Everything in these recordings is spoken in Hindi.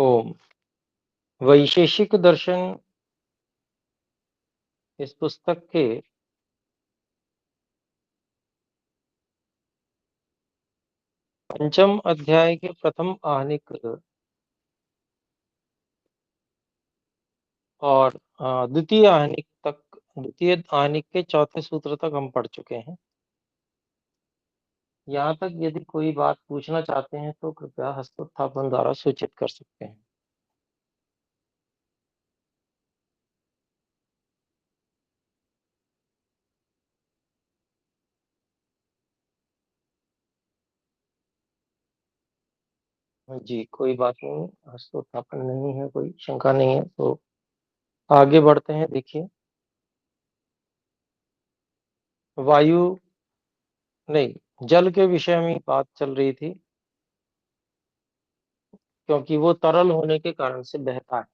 ओम। वैशेषिक दर्शन इस पुस्तक के पंचम अध्याय के प्रथम आहनिक और द्वितीय आहनिक के चौथे सूत्र तक हम पढ़ चुके हैं। यहाँ तक यदि कोई बात पूछना चाहते हैं तो कृपया हस्तोत्थापन द्वारा सूचित कर सकते हैं। जी, कोई बात नहीं, हस्तोत्थापन नहीं है, कोई शंका नहीं है, तो आगे बढ़ते हैं। देखिए, वायु नहीं, जल के विषय में बात चल रही थी, क्योंकि वो तरल होने के कारण से बहता है।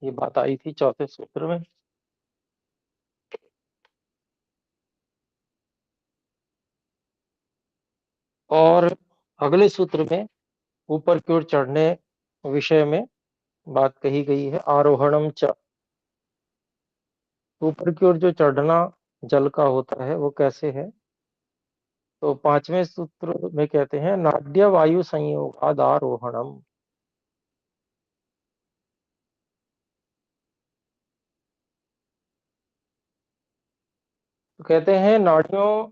ये बात आई थी चौथे सूत्र में। और अगले सूत्र में ऊपर की ओर चढ़ने विषय में बात कही गई है, आरोहणम च। ऊपर की ओर जो चढ़ना जल का होता है वो कैसे है, तो पांचवें सूत्र में कहते हैं, नाड्य वायु संयोगाद आरोहणम। तो कहते हैं नाड़ियों,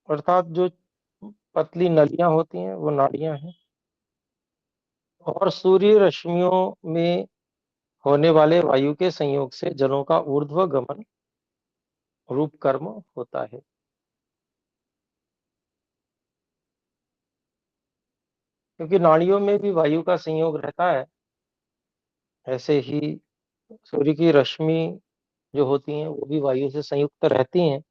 अर्थात जो पतली नलियां होती हैं वो नाड़ियां हैं, और सूर्य रश्मियों में होने वाले वायु के संयोग से जलों का ऊर्ध्व गमन रूप कर्म होता है। क्योंकि नाड़ियों में भी वायु का संयोग रहता है, ऐसे ही सूर्य की रश्मि जो होती हैं वो भी वायु से संयुक्त रहती हैं।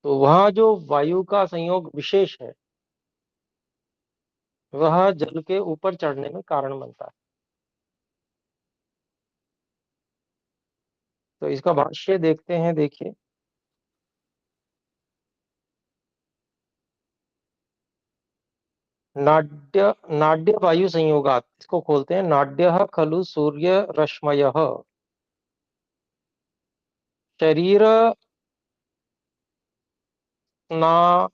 तो वहाँ जो वायु का संयोग विशेष है, वह जल के ऊपर चढ़ने में कारण बनता है। तो इसका भाष्य देखते हैं। देखिए, नाड्य नाड्य वायु संयोगात, इसको खोलते हैं। नाड्य खलु सूर्य रश्मय शरीर स्नावानश्च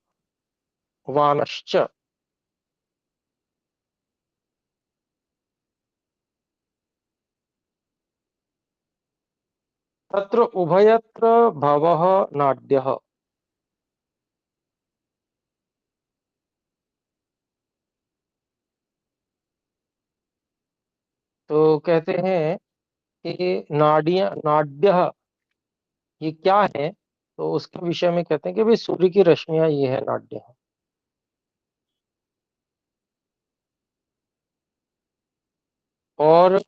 तत्र उभयत्र भवः नाड्यः। तो कहते हैं कि नाड्य ये क्या है, तो उसके विषय में कहते हैं कि भाई सूर्य की रश्मियां ये है नाड्य। और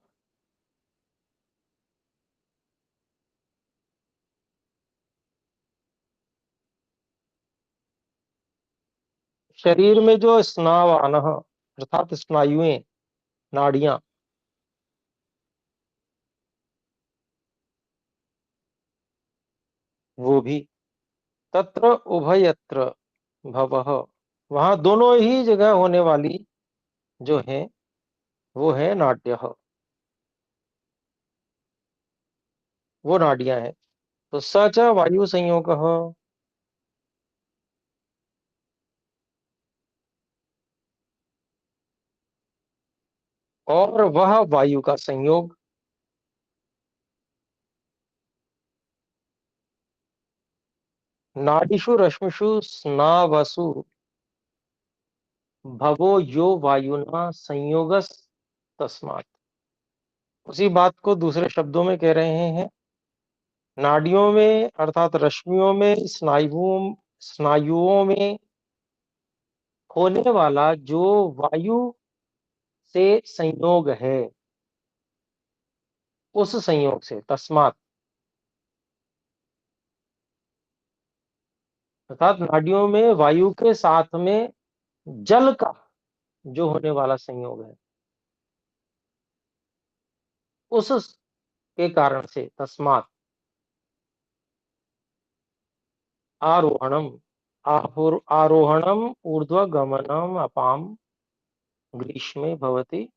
शरीर में जो स्नावान अर्थात स्नायुएं, नाड़ियां, वो भी तत्र उभयत्र भवः, वहां दोनों ही जगह होने वाली जो है वो है नाड्य, वो नाड़ियां हैं। तो सच वायु संयोग, और वह वायु का संयोग नाड़ीषु रश्मिषु स्नावसु भवो यो वायुना संयोगस तस्मात्। उसी बात को दूसरे शब्दों में कह रहे हैं। नाड़ियों में अर्थात रश्मियों में, स्नायुओं में होने वाला जो वायु से संयोग है, उस संयोग से, तस्मात्, अर्थात नाड़ियों में वायु के साथ में जल का जो होने वाला संयोग है, उस के कारण से, तस्मात् आरोहणम, आरोहणम ऊर्ध्व गमनम अपाम। ग्रीष्मे भवति,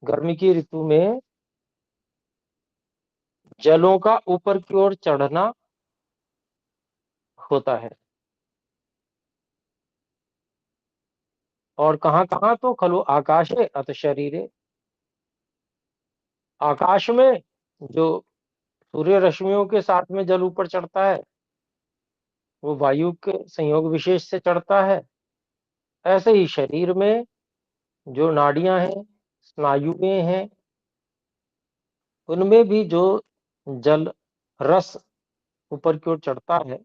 गर्मी की ऋतु में जलों का ऊपर की ओर चढ़ना होता है। और कहाँ कहाँ? तो खलु आकाशे अथ शरीरे, आकाश में जो सूर्य रश्मियों के साथ में जल ऊपर चढ़ता है, वो वायु के संयोग विशेष से चढ़ता है। ऐसे ही शरीर में जो नाड़ियां हैं, स्नायुएं हैं, उनमें भी जो जल रस ऊपर की ओर चढ़ता है।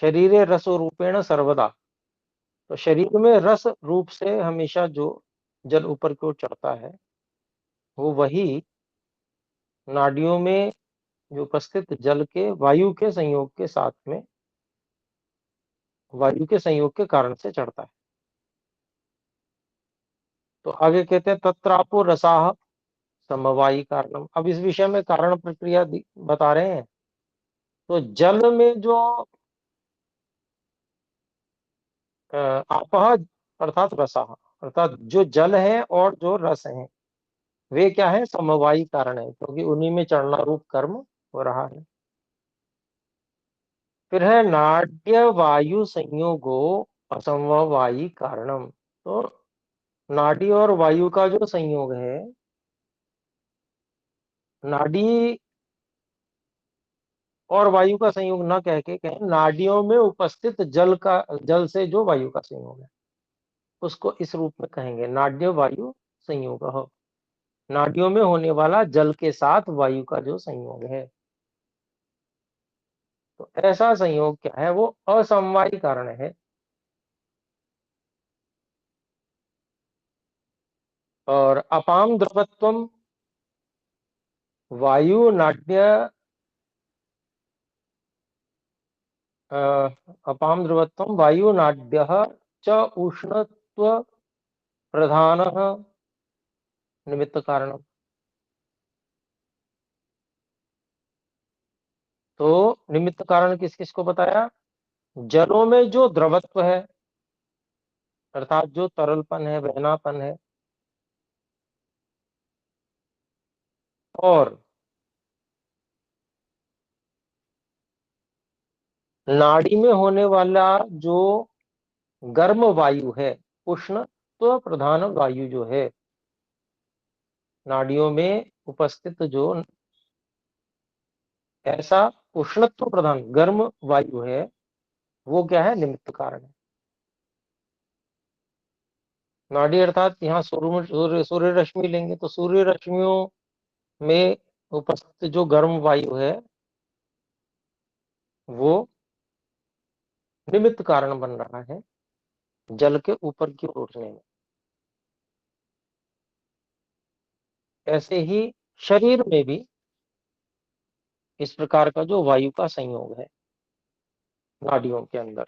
शरीरे रसो रूपेण सर्वदा, तो शरीर में रस रूप से हमेशा जो जल ऊपर की ओर चढ़ता है, वो वही नाड़ियों में जो उपस्थित जल के वायु के संयोग के साथ में, वायु के संयोग के कारण से चढ़ता है। तो आगे कहते हैं तत्रापो रसाः समवायी कारणम। अब इस विषय में कारण प्रक्रिया बता रहे हैं। तो जल में जो आपः अर्थात रसाः, अर्थात जो जल है और जो रस है, वे क्या है? समवायी कारण है, क्योंकि उन्हीं में चढ़ना रूप कर्म हो रहा है। फिर है नाड्य वायु संयोगो असमवायी कारणम। तो नाडी और वायु का जो संयोग है, नाडी और वायु का संयोग न कह के कहें नाडियों में उपस्थित जल से जो वायु का संयोग है, उसको इस रूप में कहेंगे नाड्य वायु संयोग। नाडियों में होने वाला जल के साथ वायु का जो संयोग है, तो ऐसा संयोग क्या है? वो असमवायी कारण है। और अपाम द्रवत्वम वायु नाड्य अपाम द्रवत्वम वायु नाड्य च उष्णत्व प्रधान निमित्त कारण। तो निमित्त कारण किस किस को बताया? जलों में जो द्रवत्व है, अर्थात जो तरलपन है, बहनापन है, और नाड़ी में होने वाला जो गर्म वायु है, उष्णत्व प्रधान वायु जो है, नाड़ियों में उपस्थित जो ऐसा उष्णत्व प्रधान गर्म वायु है, वो क्या है? निमित्त कारण है। नाड़ी अर्थात यहाँ सूर्य रश्मि लेंगे तो सूर्य रश्मियों में उपस्थित जो गर्म वायु है, वो निमित्त कारण बन रहा है जल के ऊपर की ओर उठने में। ऐसे ही शरीर में भी इस प्रकार का जो वायु का संयोग है नाड़ियों के अंदर,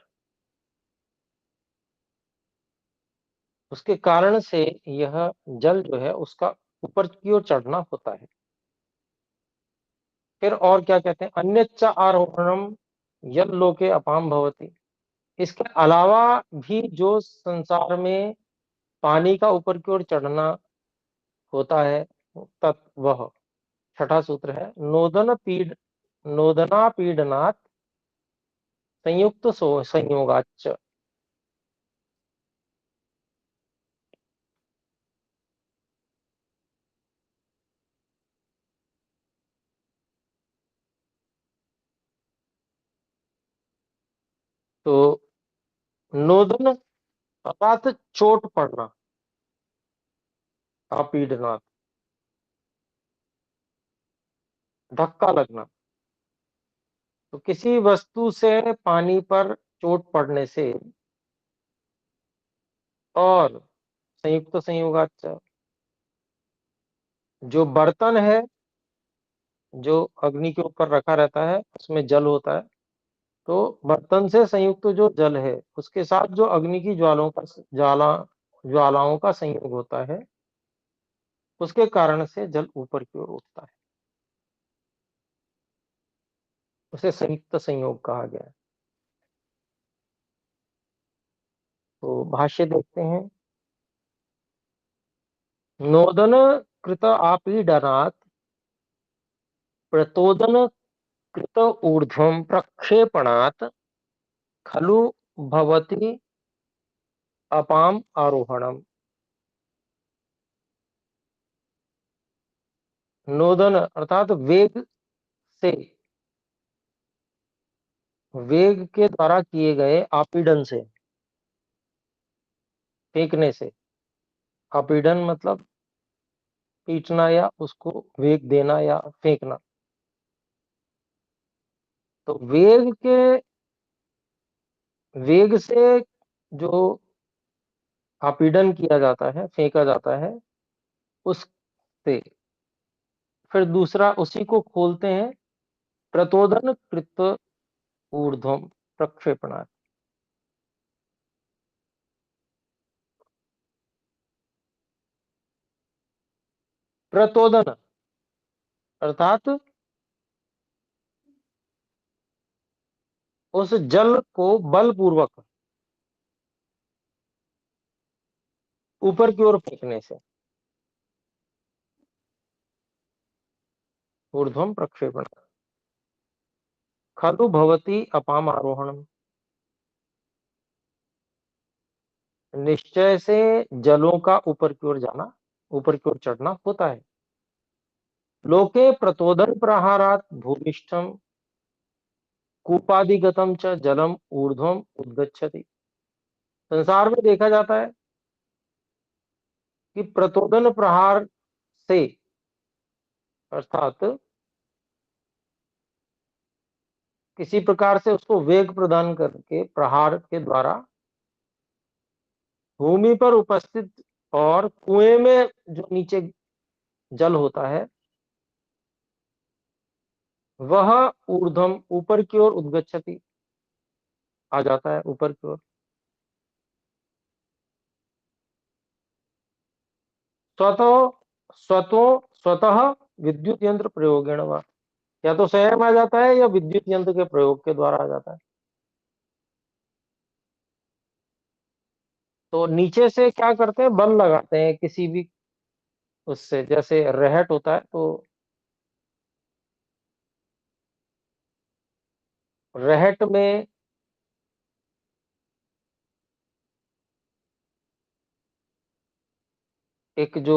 उसके कारण से यह जल जो है उसका ऊपर की ओर चढ़ना होता है। फिर और क्या कहते हैं? अन्यच्च आरोहणम यद लोके अपाम भवति। इसके अलावा भी जो संसार में पानी का ऊपर की ओर चढ़ना होता है, तत् वह छठा सूत्र है नोदना पीडनात् संयुक्त संयोगाच्च। तो नोदन अर्थात चोट पड़ना, अपीडनात् धक्का लगना। तो किसी वस्तु से पानी पर चोट पड़ने से, और संयुक्त संयोगाच्च जो बर्तन है, जो अग्नि के ऊपर रखा रहता है, उसमें जल होता है, तो बर्तन से संयुक्त जो जल है उसके साथ जो अग्नि की ज्वालाओं का संयोग होता है, उसके कारण से जल ऊपर की ओर उठता है। उसे संयुक्त संयोग कहा गया है। तो भाष्य देखते हैं। नोदन कृत आपीडनात् प्रतोदन कृत ऊर्ध्वं प्रक्षेपणात् खलु भवति अपाम आरोहणम। नोदन अर्थात वेग से, वेग के द्वारा किए गए आपीडन से, फेंकने से। आपीडन मतलब पीटना या उसको वेग देना या फेंकना। तो वेग से जो आपीडन किया जाता है, फेंका जाता है, उससे फिर दूसरा उसी को खोलते हैं। प्रतोदन कृत ऊर्ध्वम प्रक्षेपणा। प्रतोदन अर्थात उस जल को बलपूर्वक ऊपर की ओर फेंकने से। ऊर्ध्वम प्रक्षेपण। खलु भवति अपाम आरोहणम। निश्चय से जलों का ऊपर की ओर जाना, ऊपर की ओर चढ़ना होता है। लोके प्रतोदन प्रहारात भूमिष्ठम कूपादिगतम च जलम ऊर्ध्वम उद्गच्छति। संसार में देखा जाता है कि प्रतोदन प्रहार से, अर्थात किसी प्रकार से उसको वेग प्रदान करके प्रहार के द्वारा भूमि पर उपस्थित और कुएं में जो नीचे जल होता है वह ऊर्ध्वम ऊपर की ओर उद्गच्छति, आ जाता है ऊपर की ओर। स्वतः स्वतः विद्युत यंत्र प्रयोगेण वा, या तो स्वयं आ जाता है या विद्युत यंत्र के प्रयोग के द्वारा आ जाता है। तो नीचे से क्या करते हैं, बल लगाते हैं किसी भी उससे, जैसे रहट होता है तो रहट में एक जो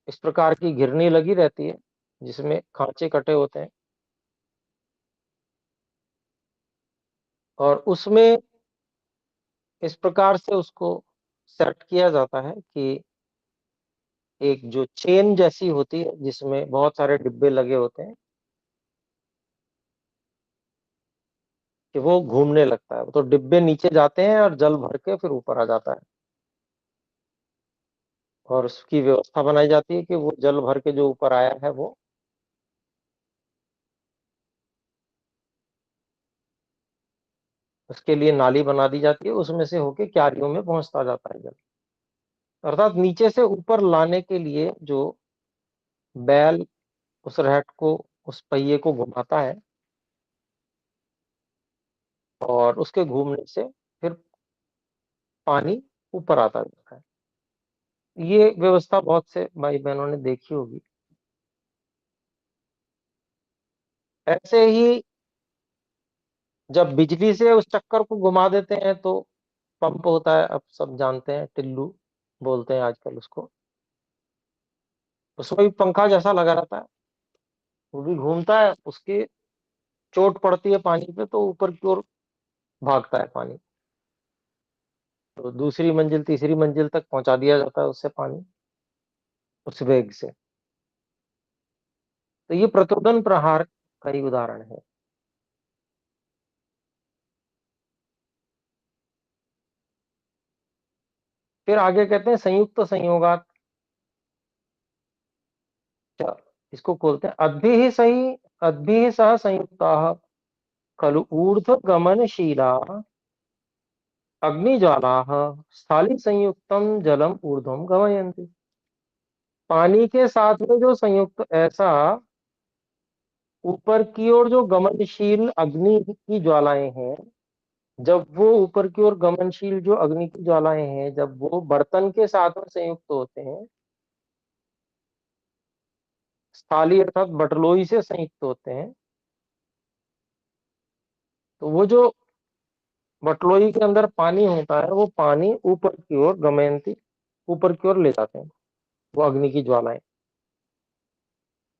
इस प्रकार की घिरनी लगी रहती है जिसमें खांचे कटे होते हैं, और उसमें इस प्रकार से उसको सेट किया जाता है कि एक जो चेन जैसी होती है जिसमें बहुत सारे डिब्बे लगे होते हैं, कि वो घूमने लगता है। तो डिब्बे नीचे जाते हैं और जल भर के फिर ऊपर आ जाता है, और उसकी व्यवस्था बनाई जाती है कि वो जल भर के जो ऊपर आया है वो उसके लिए नाली बना दी जाती है, उसमें से होके क्यारियों में पहुंचता जाता है जल। अर्थात नीचे से ऊपर लाने के लिए जो बैल उस रहट को, उस पहिए को घुमाता है, और उसके घूमने से फिर पानी ऊपर आता जाता है। ये व्यवस्था बहुत से भाई बहनों ने देखी होगी। ऐसे ही जब बिजली से उस चक्कर को घुमा देते हैं तो पंप होता है, अब सब जानते हैं, टिल्लू बोलते हैं आजकल उसको। उसमें भी पंखा जैसा लगा रहता है, वो भी घूमता है, उसकी चोट पड़ती है पानी पे तो ऊपर की ओर भागता है पानी, तो दूसरी मंजिल तीसरी मंजिल तक पहुंचा दिया जाता है उससे पानी, उस वेग से। तो ये प्रतोदन प्रहार का ही उदाहरण है। फिर आगे कहते हैं संयुक्त संयोगात। अच्छा, इसको खोलते हैं। अद्भिः सह संयुक्ता खलु ऊर्ध्व गमनशीला अग्निज्वाला स्थाली संयुक्तम जलम ऊर्ध्वम गमयन्ति। पानी के साथ में जो संयुक्त ऐसा ऊपर की ओर जो गमनशील अग्नि की ज्वालाएं हैं, जब वो ऊपर की ओर गमनशील जो अग्नि की ज्वालाएं हैं, जब वो बर्तन के साथ में संयुक्त होते हैं, स्थाली अर्थात बटलोई से संयुक्त होते हैं, तो वो जो बटलोई के अंदर पानी होता है, वो पानी ऊपर की ओर गमयंती, ऊपर की ओर ले जाते हैं। वो अग्नि की ज्वालाएं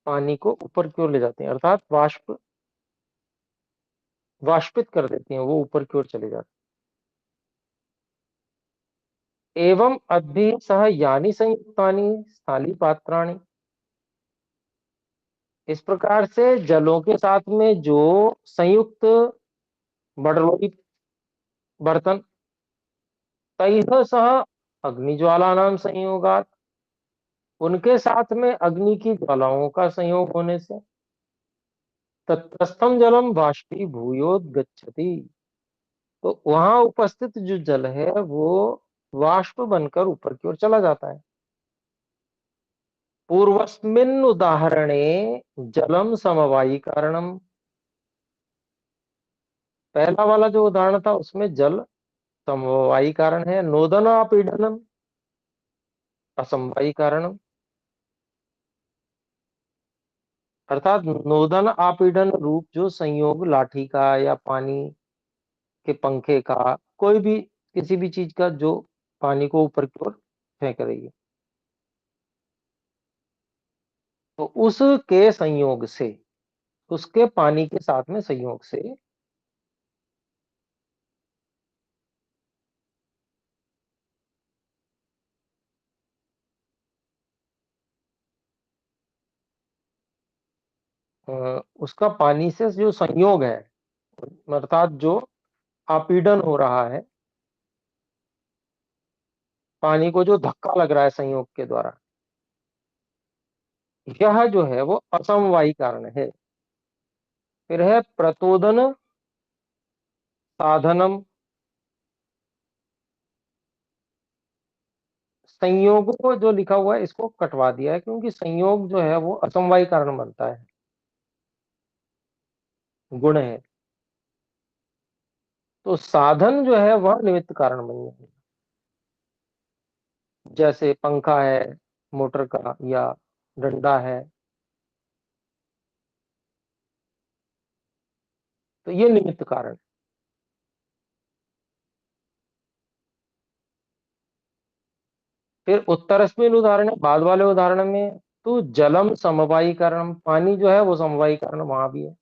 पानी को ऊपर की ओर ले जाती हैं, अर्थात वाष्पित कर देती हैं, वो ऊपर की ओर चले जाते हैं। एवं अद्भि सह यानी संयुक्तानि स्थाली पात्राणि, इस प्रकार से जलों के साथ में जो संयुक्त बटलोई बर्तन, तैह सह अग्निज्वाला नाम संयोगात, उनके साथ में अग्नि की ज्वालाओं का संयोग होने से तत्स्थम जलम बाष्पीभूयोद्गच्छति, तो वहां उपस्थित जो जल है वो वाष्प बनकर ऊपर की ओर चला जाता है। पूर्वस्मिन् उदाहरणे जलम समवायी कारणम, पहला वाला जो उदाहरण था उसमें जल समवायी कारण है, नोदन अपीडनम असमवायी कारणम, अर्थात नोदन आपीडन रूप जो संयोग लाठी का या पानी के पंखे का, कोई भी किसी भी चीज का जो पानी को ऊपर की ओर फेंक रही है, तो उसके संयोग से, उसके पानी के साथ में संयोग से उसका पानी से जो संयोग है, अर्थात जो आपीडन हो रहा है, पानी को जो धक्का लग रहा है संयोग के द्वारा, यह जो है वो असमवायी कारण है। फिर है प्रतोदन साधनम, संयोग को जो लिखा हुआ है इसको कटवा दिया है, क्योंकि संयोग जो है वो असमवायी कारण बनता है, गुण है। तो साधन जो है वह निमित्त कारण बन जाएगा, जैसे पंखा है मोटर का, या डंडा है, तो ये निमित्त कारण। फिर उत्तरस्मिन उदाहरण है, बाद वाले उदाहरण में तो जलम समवायी कारण, पानी जो है वो समवायी कारण वहां भी है,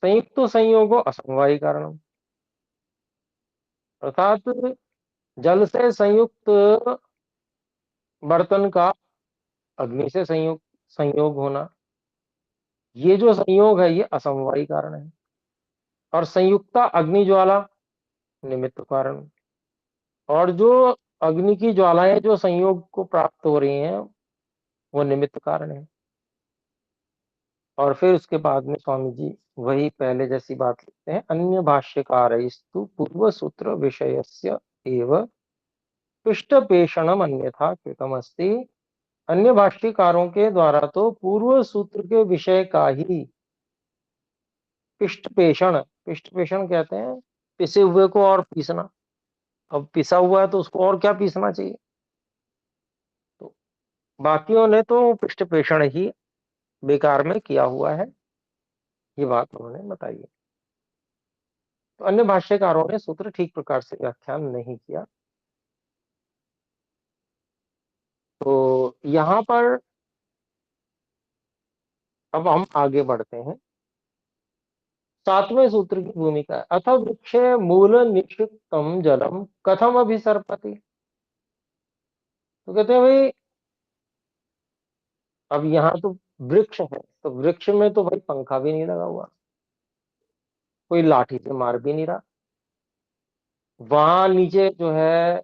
संयुक्त तो संयोगो असमवायी कारण, अर्थात जल से संयुक्त बर्तन का अग्नि से संयोग होना, ये जो संयोग है ये असमवायी कारण है। और संयुक्ता अग्नि ज्वाला निमित्त कारण, और जो अग्नि की ज्वालाएं जो संयोग को प्राप्त हो रही हैं वो निमित्त कारण है। और फिर उसके बाद में स्वामी जी वही पहले जैसी बात लिखते हैं, अन्य भाष्यकारस्तु पूर्व सूत्र विषयस्य एव पृष्ठपेषणम अन्यथा कृतमस्ति, अन्य भाष्यकारों के द्वारा तो पूर्व सूत्र के विषय का ही पृष्ठपेषण, पृष्ठपेषण कहते हैं पिसे हुए को और पीसना, अब पिसा हुआ है तो उसको और क्या पीसना चाहिए, तो बाकियों ने तो पृष्ठपेषण ही बेकार में किया हुआ है, ये बात उन्होंने बताई है। तो अन्य भाष्यकारों ने सूत्र ठीक प्रकार से व्याख्यान नहीं किया। तो यहाँ पर अब हम आगे बढ़ते हैं, सातवें सूत्र की भूमिका है, अथ वृक्ष मूल निक्षिप्तम जलम कथम अभिसर्पति, तो कहते हैं भाई अब यहाँ तो वृक्ष है, तो वृक्ष में तो भाई पंखा भी नहीं लगा हुआ, कोई लाठी से मार भी नहीं रहा, वहां नीचे जो है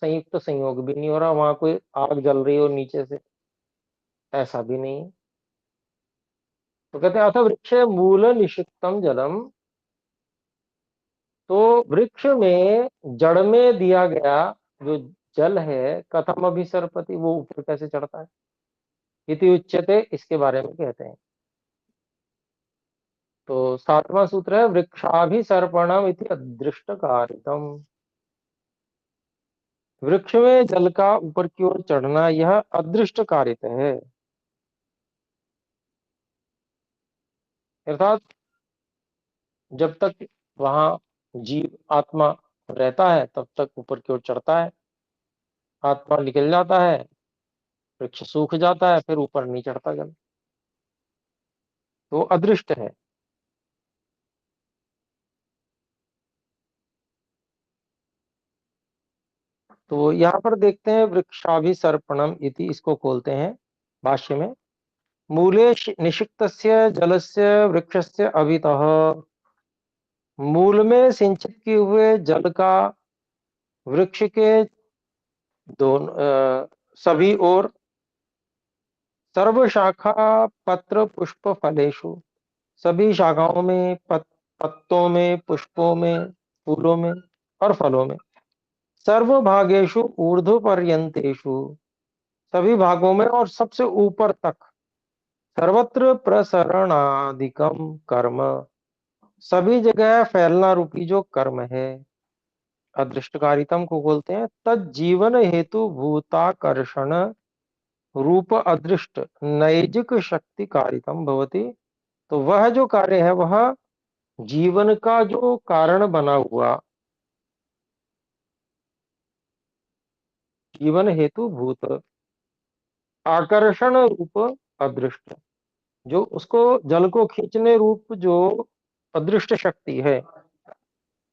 संयुक्त संयोग भी नहीं हो रहा, वहां कोई आग जल रही हो नीचे से, ऐसा भी नहीं है। तो कहते हैं अथ वृक्ष मूल निषिक्तम जलम, तो वृक्ष में जड़ में दिया गया जो जल है, कथम अभिसरपति, वो ऊपर कैसे चढ़ता है, इति उच्यते, इसके बारे में कहते हैं। तो 7वां सूत्र है वृक्षाभिसर्पणम इति अदृष्ट कारितम। वृक्ष में जल का ऊपर की ओर चढ़ना यह अदृष्ट कारित है। अर्थात जब तक वहां जीव आत्मा रहता है तब तक ऊपर की ओर चढ़ता है। आत्मा निकल जाता है, वृक्ष सूख जाता है, फिर ऊपर नहीं चढ़ता जल, तो अदृष्ट है। तो यहाँ पर देखते हैं वृक्षाभिसर्पणम इति, इसको खोलते हैं भाष्य में। मूले निषिक्तस्य जलस्य वृक्षस्य अभितः। मूल में सिंचित किए हुए जल का वृक्ष के सभी ओर, सर्व शाखा पत्र पुष्प फलेषु, सभी शाखाओं में, पत्तों में, पुष्पों में, फूलों में और फलों में, सर्व भागेषु ऊर्ध्व पर्यंतेषु, सभी भागों में और सबसे ऊपर तक, सर्वत्र प्रसरणादिकम कर्म, सभी जगह फैलना रूपी जो कर्म है, अदृष्टकारितम को बोलते हैं। तज्जीवन हेतु भूताकर्षण रूप अदृष्ट नैजिक शक्ति कारितम भवति। तो वह जो कार्य है वह जीवन का जो कारण बना हुआ, जीवन हेतु भूत आकर्षण रूप अदृष्ट, जो उसको जल को खींचने रूप जो अदृष्ट शक्ति है,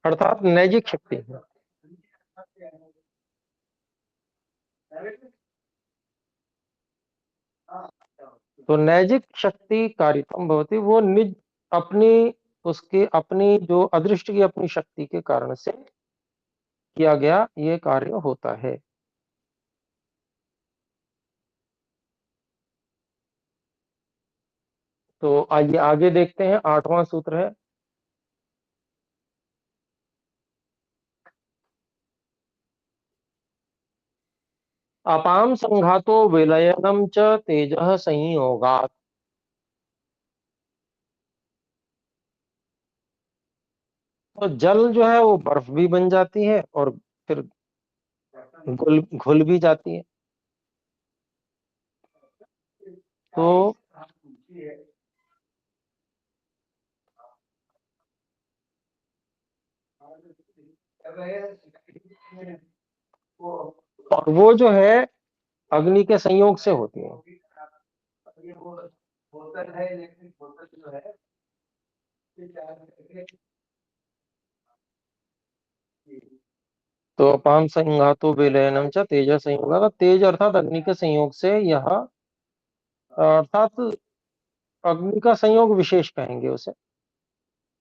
अर्थात नैजिक शक्ति है। तो नैजिक शक्ति कारितम भवती, वो निज अपनी, उसकी अपनी जो अदृष्ट की अपनी शक्ति के कारण से किया गया ये कार्य होता है। तो आइए आगे देखते हैं, 8वां सूत्र है। अपाम संघातो विलयनम च तेजः संयोगात्। तो जल जो है वो बर्फ भी बन जाती है और फिर घुल घुल भी जाती है। तो और वो जो है अग्नि के संयोग से होती है। तो अपाम संघातो विलयनम च तेज संयोग, तेज अर्थात अग्नि के संयोग से यह, अर्थात अग्नि का संयोग विशेष कहेंगे उसे।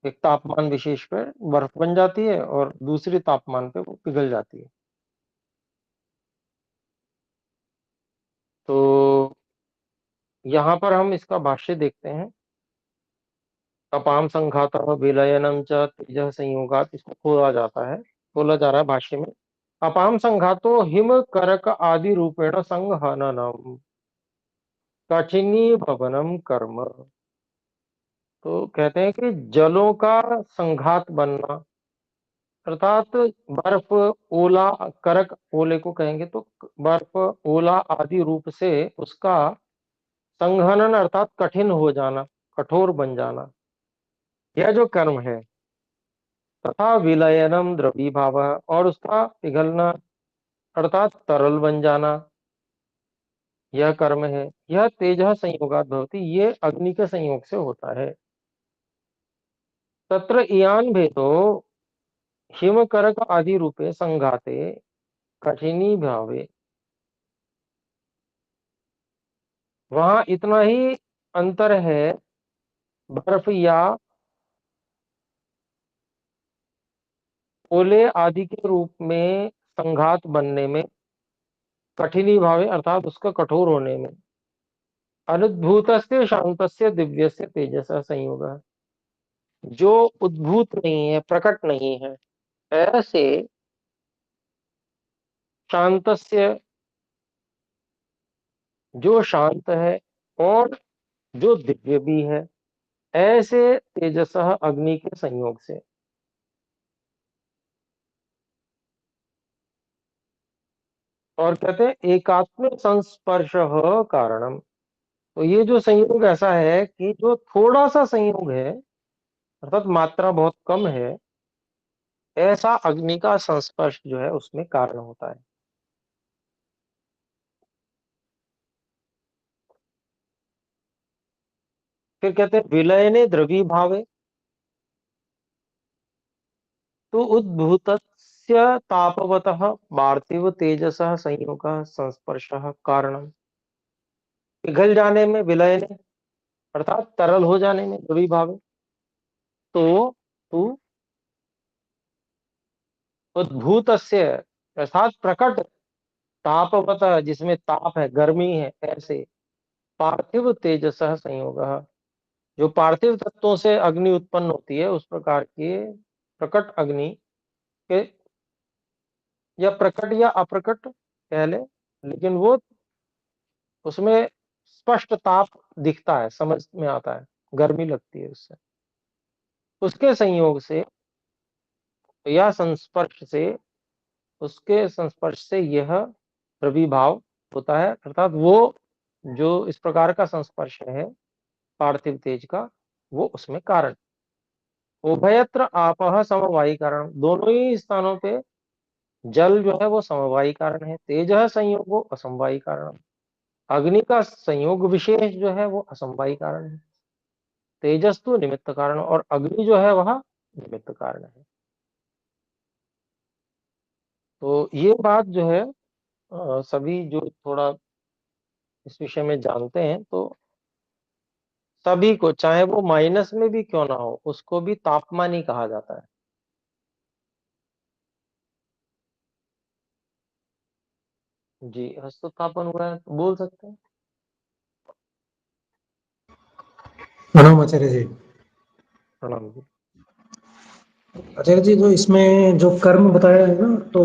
एक तापमान विशेष पे बर्फ बन जाती है और दूसरे तापमान पे वो पिघल जाती है। तो यहाँ पर हम इसका भाष्य देखते हैं। अपाम संघातः विलयनम च तेजः संयोगात्, इसको खोला जाता है, खोला जा रहा है भाष्य में। अपाम संघातो हिम करक आदि रूपेण संहननम कठिनी भवनम कर्म। तो कहते हैं कि जलों का संघात बनना, अर्थात बर्फ, ओला, करक, ओले को कहेंगे तो बर्फ, ओला आदि रूप से उसका संघनन अर्थात कठिन हो जाना, कठोर बन जाना, यह जो कर्म है। तथा विलयनम द्रवीभाव, और उसका पिघलना अर्थात तरल बन जाना, यह कर्म है। यह तेजः संयोगात् भवति, ये अग्नि के संयोग से होता है। तत्र इयान भेदो हिमकरक आदि रूपे संघाते कठिनी भावे, वहां इतना ही अंतर है बर्फ या ओले आदि के रूप में संघात बनने में, कठिनी भावे अर्थात उसका कठोर होने में, अनुद्भूत शांतस्य दिव्यस्य तेजस संयोग, जो उद्भूत नहीं है, प्रकट नहीं है, ऐसे शांतस्य, जो शांत है और जो दिव्य भी है, ऐसे तेजसः अग्नि के संयोग से। और कहते हैं एकात्म संस्पर्श कारणम। तो ये जो संयोग ऐसा है कि जो थोड़ा सा संयोग है, अर्थात मात्रा बहुत कम है, ऐसा अग्नि का संस्पर्श जो है उसमें कारण होता है। फिर कहते हैं विलयने द्रवी भावे तो उद्भूतस्य तापवतः पार्थिव तेजसः संयोगः संस्पर्शः कारणम। पिघल जाने में, विलयने अर्थात तरल हो जाने में, द्रवी भावे तो तू उद्भूतस्य अर्थात प्रकट, तापवतः जिसमें ताप है, गर्मी है, ऐसे पार्थिव तेजसः संयोगः जो पार्थिव तत्वों से अग्नि उत्पन्न होती है, उस प्रकार के प्रकट अग्नि के, या प्रकट या अप्रकट कह ले, लेकिन वो उसमें स्पष्ट ताप दिखता है, समझ में आता है, गर्मी लगती है उससे, उसके संयोग से या संस्पर्श से, उसके संस्पर्श से यह प्रविभाव होता है, अर्थात वो जो इस प्रकार का संस्पर्श है पार्थिव तेज का, वो उसमें कारण। उभयत्र आपः समवायी कारण, दोनों ही स्थानों पे जल जो है वो समवायी कारण है। तेज संयोगो असमवायी कारण, अग्नि का संयोग विशेष जो है वो असमवायी कारण है। तेजस्तु निमित्त कारण और अग्नि जो है वह निमित्त कारण है। तो ये बात जो है सभी जो थोड़ा इस विषय में जानते हैं, तो सभी को, चाहे वो माइनस में भी क्यों ना हो, उसको भी तापमान ही कहा जाता है। जी, हस्तस्थापन हुआ है तो बोल सकते हैं। प्रणाम आचार्य जी। प्रणाम जी। आचार्य जी, जो इसमें जो कर्म बताया है ना, तो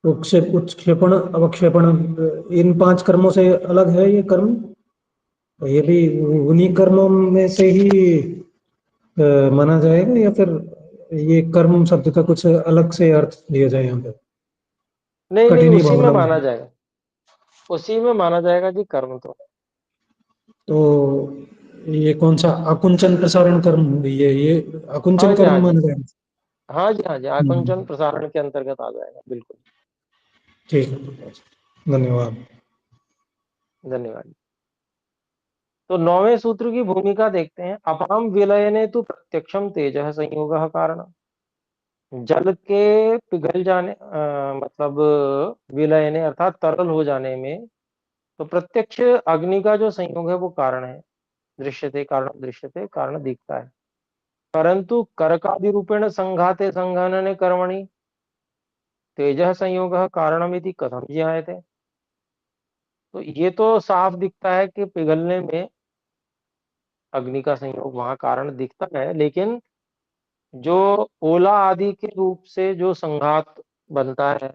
उत्क्षेपण, अवक्षेपण, इन 5 कर्मों से अलग है ये कर्म? तो ये भी उन्हीं कर्मों में से ही माना जाएगा, या फिर ये कर्म शब्द का कुछ अलग से अर्थ लिया जाए यहाँ पे? नहीं नहीं, कठिनी उसी में भावना में। माना जाएगा, उसी में माना जाएगा जी कर्म तो। तो ये कौन सा अकुंचन प्रसारण कर्म, ये हाँ अकुंचन जी, हाँ कर्म जी, माना जाएगा? हाँ जी, हाँ जी, आकुंचन हम्म, प्रसारण के अंतर्गत आ जाएगा, बिल्कुल। ठीक है, धन्यवाद। धन्यवाद। तो 9वें सूत्र की भूमिका देखते हैं। अपाम विलयने तो प्रत्यक्षम तेजः संयोगः कारण। जल के पिघल जाने मतलब विलयने अर्थात तरल हो जाने में, तो प्रत्यक्ष अग्नि का जो संयोग है वो कारण है। दृश्यते कारण दिखता है। परंतु कर्कादि रूपेण संघाते संघानने कर्मणि तेजः संयोगः कारणमिति कथम ज्ञायते। तो ये तो साफ दिखता है कि पिघलने में अग्नि का संयोग वहां कारण दिखता है, लेकिन जो ओला आदि के रूप से जो संघात बनता है,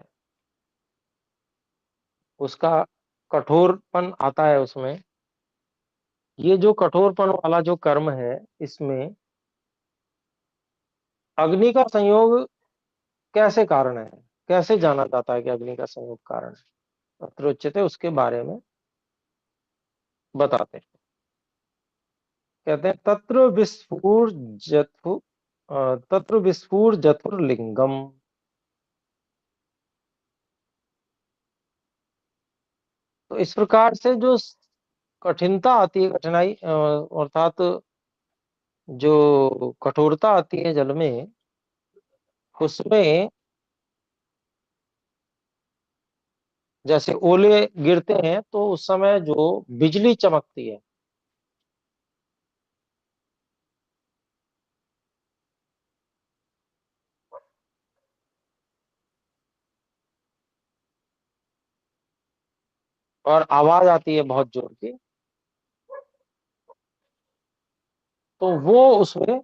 उसका कठोरपन आता है उसमें, ये जो कठोरपन वाला जो कर्म है, इसमें अग्नि का संयोग कैसे कारण है, कैसे जाना जाता है कि अग्नि का संयोग कारण है, अत्र उच्यते, उसके बारे में बताते हैं। कहते हैं तत्र विस्फुर जथुर्लिंगम। तो इस प्रकार से जो कठिनता आती है, कठिनाई अर्थात जो कठोरता आती है जल में, उसमें जैसे ओले गिरते हैं तो उस समय जो बिजली चमकती है, और आवाज आती है बहुत जोर की, तो वो उसमें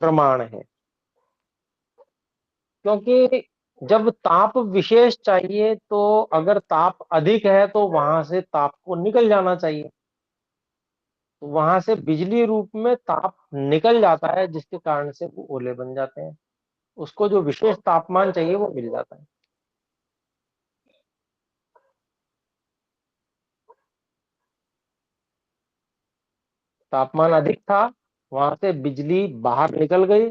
प्रमाण है। क्योंकि जब ताप विशेष चाहिए, तो अगर ताप अधिक है तो वहां से ताप को निकल जाना चाहिए। तो वहां से बिजली रूप में ताप निकल जाता है, जिसके कारण से वो ओले बन जाते हैं। उसको जो विशेष तापमान चाहिए वो मिल जाता है। तापमान अधिक था, वहां से बिजली बाहर निकल गई।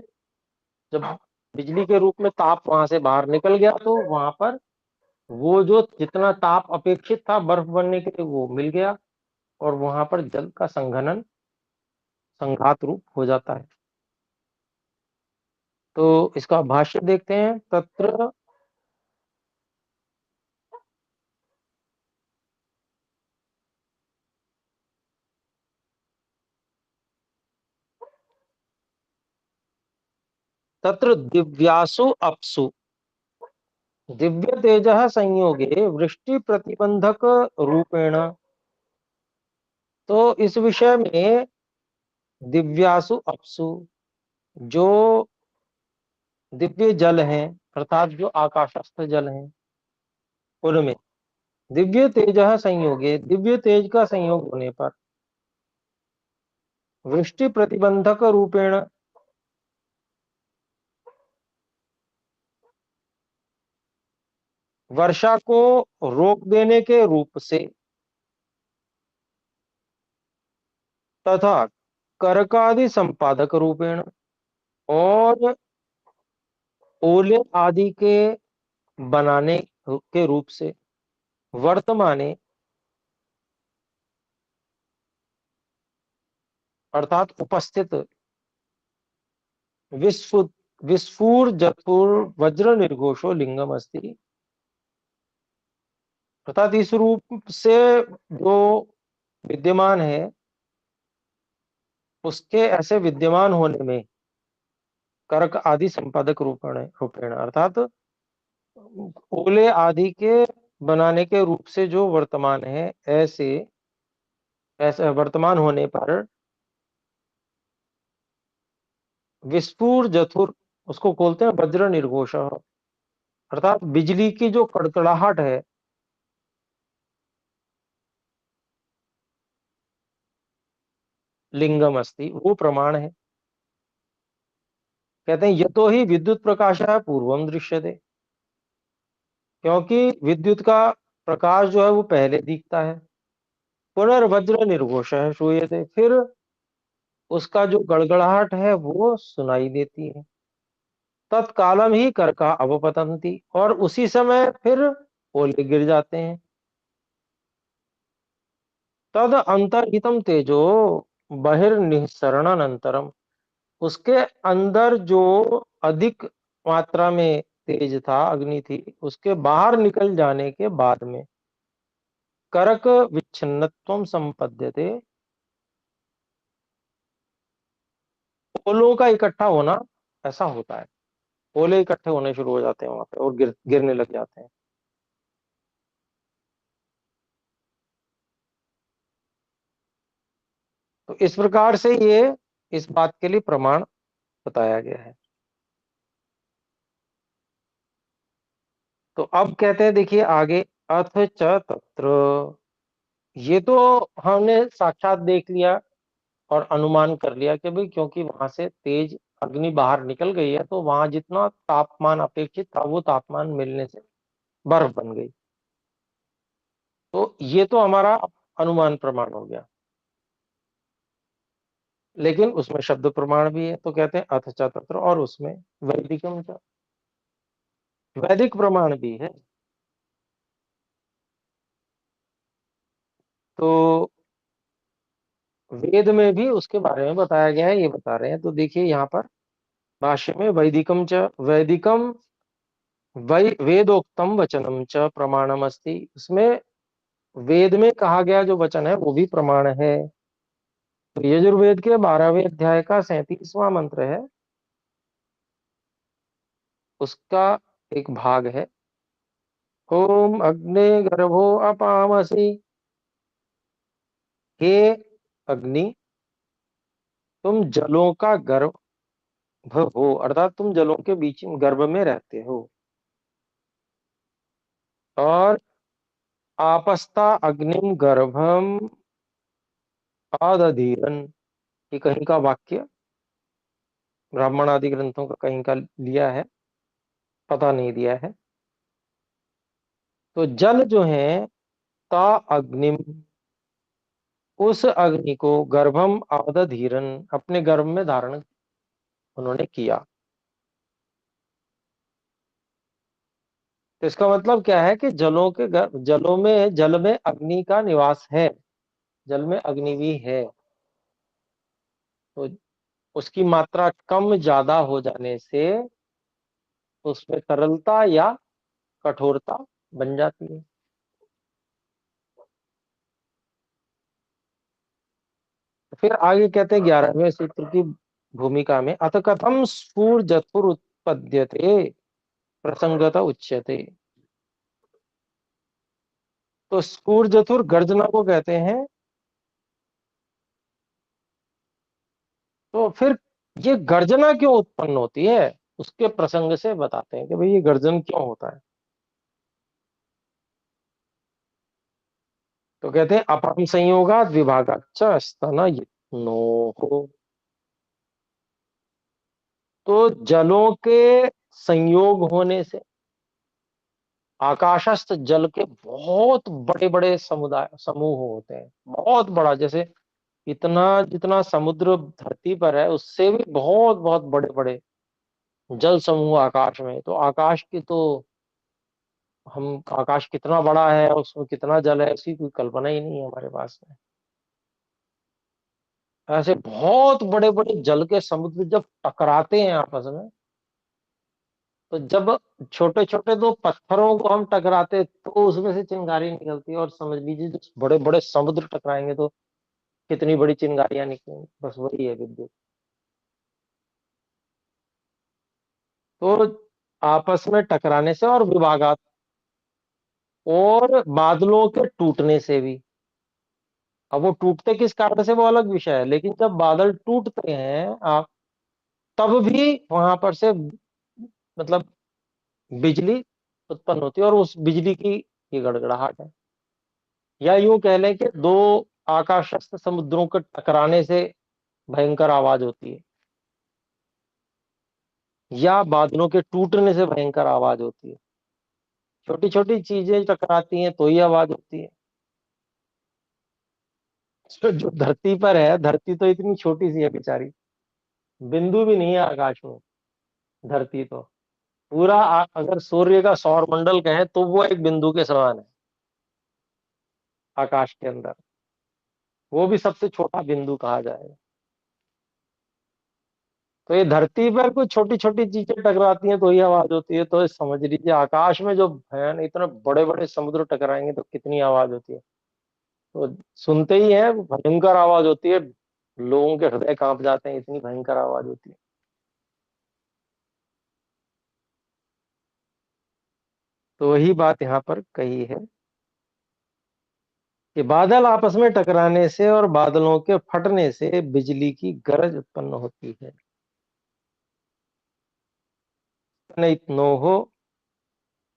जब बिजली के रूप में ताप वहां से बाहर निकल गया तो वहां पर वो जो जितना ताप अपेक्षित था बर्फ बनने के लिए वो मिल गया, और वहां पर जल का संघनन संघात रूप हो जाता है। तो इसका भाष्य देखते हैं। तत्र तत्र दिव्यासु अप्सु दिव्य तेज संयोगे वृष्टि प्रतिबंधक रूपेण। तो इस विषय में दिव्यासु अप्सु, जो दिव्य जल हैं अर्थात जो आकाशस्थ जल हैं, उनमें दिव्य तेज संयोगे, दिव्य तेज का संयोग होने पर वृष्टि प्रतिबंधक रूपेण, वर्षा को रोक देने के रूप से, तथा कर्कादि संपादक रूपेण, और ओले आदि के बनाने के रूप से, वर्तमाने अर्थात उपस्थित, विस्फुट विस्फुर जतुर वज्र निर्घोषो लिंगम अस्ति, अर्थात इस रूप से जो विद्यमान है, उसके ऐसे विद्यमान होने में कर्क आदि संपादक रूपेण रूपेण अर्थात ओले आदि के बनाने के रूप से जो वर्तमान है, ऐसे ऐसे वर्तमान होने पर विस्फुर जथुर, उसको बोलते हैं वज्र निर्घोष, अर्थात बिजली की जो कड़कड़ाहट है, लिंगम अस्ति, वो प्रमाण है। कहते हैं यतो ही विद्युत प्रकाश है पूर्वम दृश्यते, क्योंकि विद्युत का प्रकाश जो है वो पहले दिखता है। पुनर्वज्र निर्घोष है श्रूयते, फिर उसका जो गड़गड़ाहट है वो सुनाई देती है। तत्कालम ही कर्का अवपतंती, और उसी समय फिर ओले गिर जाते हैं। तद अंतर्हितम तेजो बहिर्निसरण अनंतरम, उसके अंदर जो अधिक मात्रा में तेज था, अग्नि थी, उसके बाहर निकल जाने के बाद में करक विच्छिन्नत्वम संपद्यते, ओलों का इकट्ठा होना ऐसा होता है। ओले इकट्ठे होने शुरू हो जाते हैं वहां पे और गिरने लग जाते हैं। तो इस प्रकार से ये इस बात के लिए प्रमाण बताया गया है। तो अब कहते हैं, देखिए आगे, अथ च तत्र, ये तो हमने साक्षात देख लिया और अनुमान कर लिया कि भाई क्योंकि वहां से तेज अग्नि बाहर निकल गई है, तो वहां जितना तापमान अपेक्षित था वो तापमान मिलने से बर्फ बन गई। तो ये तो हमारा अनुमान प्रमाण हो गया, लेकिन उसमें शब्द प्रमाण भी है। तो कहते हैं अथ च तत्र, और उसमें वैदिकम च, वैदिक प्रमाण भी है। तो वेद में भी उसके बारे में बताया गया है, ये बता रहे हैं। तो देखिए यहाँ पर भाष्य में वैदिकम च, वैदिकम वै वेदोक्तम वचनम च प्रमाणम अस्ति, उसमें वेद में कहा गया जो वचन है वो भी प्रमाण है। तो यजुर्वेद के 12वें अध्याय का 37वां मंत्र है, उसका एक भाग है। ओम अग्ने गर्भो अपामसि, हे अग्नि, तुम जलों का गर्भ हो, अर्थात तुम जलों के बीच में गर्भ में रहते हो। और आपस्ता अग्निम गर्भम आदधीरन, ये कहीं का वाक्य, ब्राह्मण आदि ग्रंथों का कहीं का लिया है, पता नहीं दिया है। तो जल जो है, ता अग्निम, उस अग्नि को गर्भम आदधीरन, अपने गर्भ में धारण उन्होंने किया। तो इसका मतलब क्या है कि जल में अग्नि का निवास है, जल में अग्नि भी है। तो उसकी मात्रा कम ज्यादा हो जाने से उसमें तरलता या कठोरता बन जाती है। फिर आगे कहते हैं 11वें सूत्र की भूमिका में, अथ कथम स्फूर्जथुर उत्पद्यते प्रसंगत उच्यते। तो स्फूर्जथुर गर्जना को कहते हैं। तो फिर ये गर्जना क्यों उत्पन्न होती है, उसके प्रसंग से बताते हैं कि भाई ये गर्जन क्यों होता है। तो कहते हैं अपरम संयोगात विभागाच्च स्तन नो हो। तो जलों के संयोग होने से, आकाशस्थ जल के बहुत बड़े बड़े समुदाय समूह होते हैं, बहुत बड़ा, जैसे इतना जितना समुद्र धरती पर है उससे भी बहुत बहुत बड़े बड़े जल समूह आकाश में। तो आकाश की तो हम आकाश कितना बड़ा है, उसमें कितना जल है, उसकी कोई कल्पना ही नहीं है हमारे पास में। ऐसे बहुत बड़े बड़े जल के समुद्र जब टकराते हैं आपस में, तो जब छोटे छोटे दो पत्थरों को हम टकराते तो उसमें से चिंगारी निकलती है, और समझ लीजिए जो बड़े बड़े समुद्र टकराएंगे तो कितनी बड़ी चिंगारियां निकलेंगी। बस वही है विद्युत। तो आपस में टकराने से और विभागात, और बादलों के टूटने से भी। अब वो टूटते किस कारण से वो अलग विषय है, लेकिन जब बादल टूटते हैं आप, तब भी वहां पर से मतलब बिजली उत्पन्न होती है, और उस बिजली की ये गड़गड़ाहट है। या यूं कह लें कि दो आकाशस्थ समुद्रों के टकराने से भयंकर आवाज होती है, या बादलों के टूटने से भयंकर आवाज होती है। छोटी छोटी चीजें टकराती हैं तो ही आवाज होती है। जो धरती पर है, धरती तो इतनी छोटी सी है बेचारी, बिंदु भी नहीं है आकाश में धरती तो। पूरा अगर सूर्य का सौर मंडल कहें तो वो एक बिंदु के समान है आकाश के अंदर, वो भी सबसे छोटा बिंदु कहा जाएगा। तो ये धरती पर कुछ छोटी छोटी चीजें टकराती हैं तो ही आवाज होती है, तो समझ लीजिए आकाश में जो भयान इतने बड़े बड़े समुद्र टकराएंगे तो कितनी आवाज होती है। तो सुनते ही है भयंकर आवाज होती है, लोगों के हृदय कांप जाते हैं, इतनी भयंकर आवाज होती है। तो वही बात यहाँ पर कही है कि बादल आपस में टकराने से और बादलों के फटने से बिजली की गरज उत्पन्न होती है। नो हो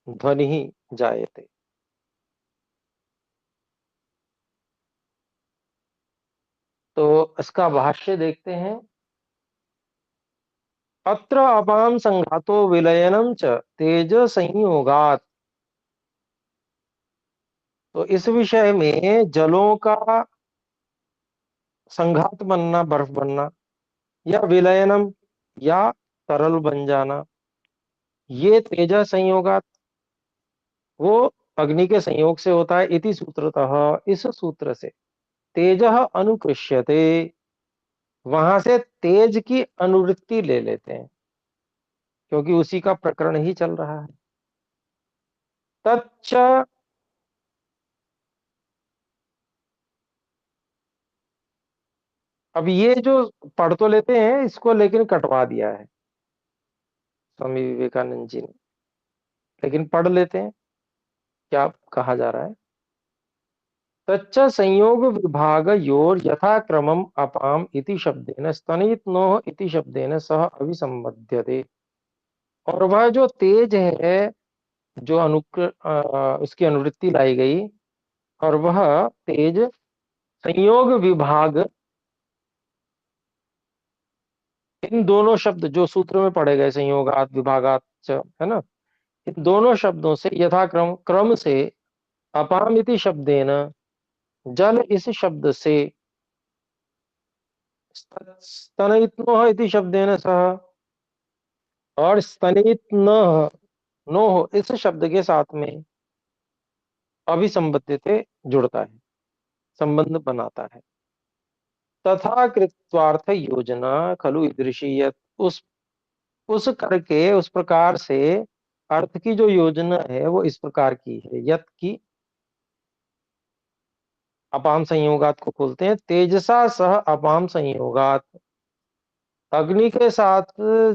ध्वनि ही जायते। तो इसका भाष्य देखते हैं। अत्र अपाम संघातो विलयनम च तेज संयोगात। तो इस विषय में जलों का संघात बनना, बर्फ बनना, या विलयनम, या तरल बन जाना, ये तेज संयोगात, वो अग्नि के संयोग से होता है। इति सूत्रतः, इस सूत्र से तेज अनुकृष्यते, वहां से तेज की अनुवृत्ति ले लेते हैं, क्योंकि उसी का प्रकरण ही चल रहा है। तच्च, अब ये जो पढ़ तो लेते हैं इसको, लेकिन कटवा दिया है स्वामी विवेकानंद जी ने, लेकिन पढ़ लेते हैं क्या कहा जा रहा है। तच्च संयोग विभाग योर यथा क्रमम अपाम इति शब्देन स्तनित नोह इति शब्देन सह अभिसंबध्यते। और वह जो तेज है, जो उसकी अनुवृत्ति लाई गई, और वह तेज संयोग विभाग, इन दोनों शब्द जो सूत्र में पढ़े गए, संयोगात विभागात च, है ना, इन दोनों शब्दों से यथाक्रम क्रम से अपाम इति शब्देन, जल इस शब्द से, स्तनयित्नोः इति शब्देन सह, और स्तनयित्नः नोः इस शब्द के साथ में अभिसंबद्ध जुड़ता है, संबंध बनाता है। तथा कृत्वार्थ योजना खलु ईदृशी यत्, उस करके, उस प्रकार से अर्थ की जो योजना है वो इस प्रकार की है, यत् की अपाम संयोगात को खोलते हैं, तेजसा सह अपाम संयोगात, अग्नि के साथ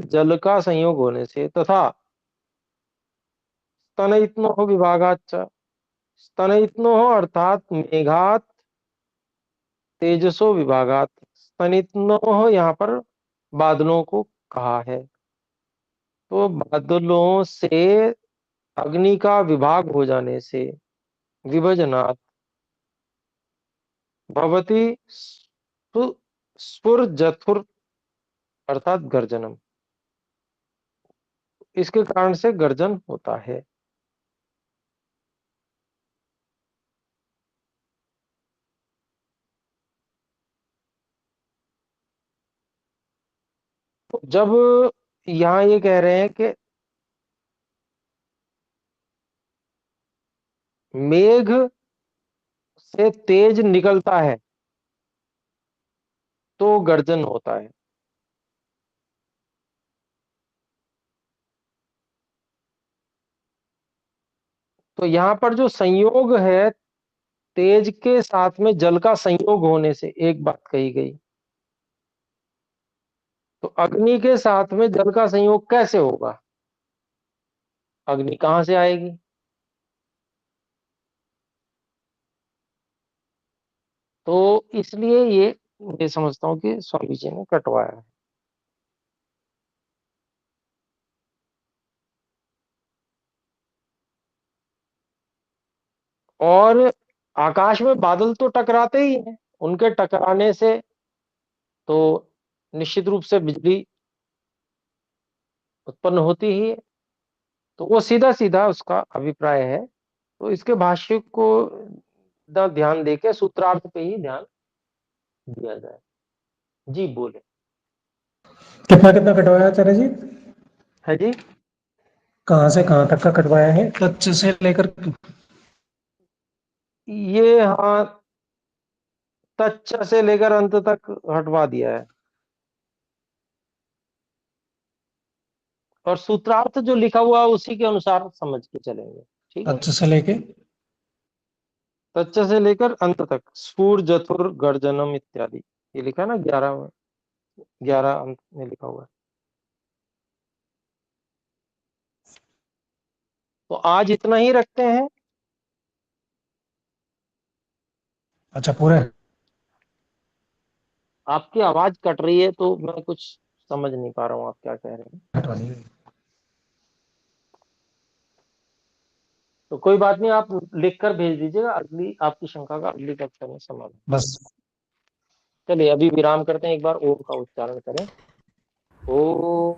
जल का संयोग होने से, तथा स्तनयित्नोः विभागात च, स्तनयित्नोः अर्थात मेघात तेजसो विभागात, स्तनित्नोः यहाँ पर बादलों को कहा है, तो बादलों से अग्नि का विभाग हो जाने से, विभजनात् भवति स्फुरजथुर अर्थात गर्जनम, इसके कारण से गर्जन होता है। तो जब यहाँ ये कह रहे हैं कि मेघ से तेज निकलता है तो गर्जन होता है, तो यहाँ पर जो संयोग है, तेज के साथ में जल का संयोग होने से एक बात कही गई, तो अग्नि के साथ में जल का संयोग कैसे होगा, अग्नि कहां से आएगी, तो इसलिए ये मैं समझता हूं कि स्वामी जी ने कटवाया है। और आकाश में बादल तो टकराते ही हैं, उनके टकराने से तो निश्चित रूप से बिजली उत्पन्न होती ही है, तो वो सीधा सीधा उसका अभिप्राय है, तो इसके भाष्य को ध्यान देके सूत्रार्थ पे ही ध्यान दिया जाए। जी बोले। कितना कितना कटवाया आचार्य जी? है जी, कहाँ से कहाँ तक का कटवाया है, कच्च से लेकर? ये हाँ तच्च से लेकर अंत तक हटवा दिया है, और सूत्रार्थ जो लिखा हुआ है उसी के अनुसार समझ के चलेंगे, ठीक है। कच्च से लेके तच्च से लेकर अंत तक, स्फुर जथुर गर्जनम इत्यादि, ये लिखा है ना 11 में, 11 अंत में लिखा हुआ है। तो आज इतना ही रखते हैं। अच्छा पूरे? आपकी आवाज कट रही है तो मैं कुछ समझ नहीं पा रहा हूँ आप क्या कह रहे हैं, कटवा दिए। तो कोई बात नहीं, आप लिख कर भेज दीजिएगा, अगली आपकी शंका का अगली कक्षा में समाधान। बस चलिए अभी विराम करते हैं, एक बार ओम का उच्चारण करें। ओ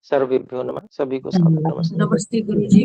सर्वेभ्यो नमः, सभी को सादर नमस्ते। नमस्ते गुरुजी।